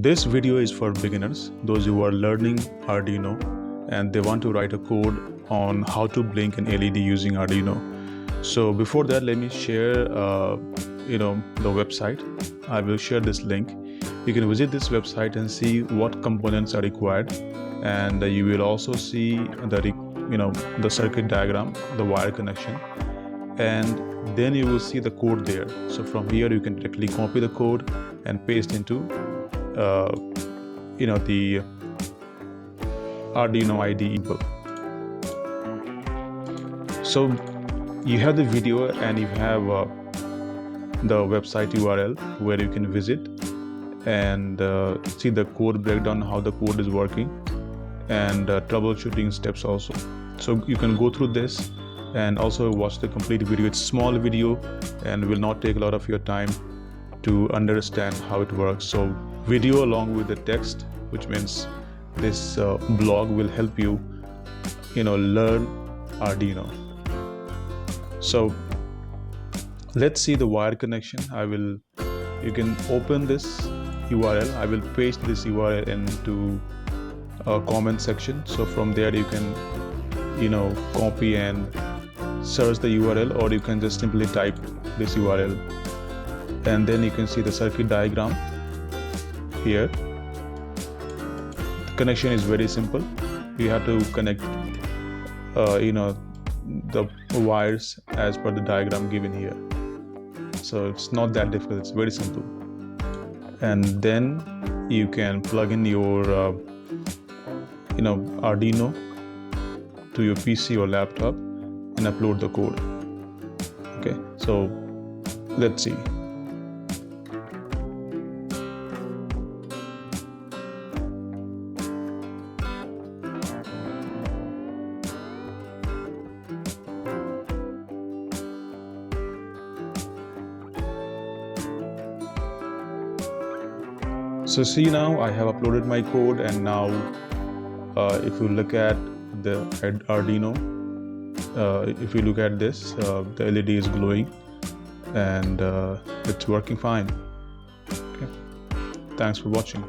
This video is for beginners, those who are learning Arduino and they want to write a code on how to blink an LED using Arduino. So before that, let me share the website. I will share this link. You can visit this website and see what components are required, and you will also see the circuit diagram, the wire connection, and then you will see the code there. So from here you can directly copy the code and paste into the Arduino IDE input. So you have the video and you have the website URL where you can visit and see the code breakdown, how the code is working, and troubleshooting steps also. So you can go through this and also watch the complete video. It's a small video and will not take a lot of your time to understand how it works. So video along with the text, which means this blog will help you learn Arduino. So let's see the wire connection. You can open this URL. I will paste this URL into a comment section. So from there you can copy and search the URL, or you can just simply type this URL, and then you can see the circuit diagram here. The connection is very simple. You have to connect the wires as per the diagram given here. So it's not that difficult, it's very simple. And then you can plug in your Arduino to your PC or laptop and upload the code. Okay, so let's see. So see, now I have uploaded my code, and now if you look at the Arduino, if you look at this, the LED is glowing and it's working fine. Okay. Thanks for watching.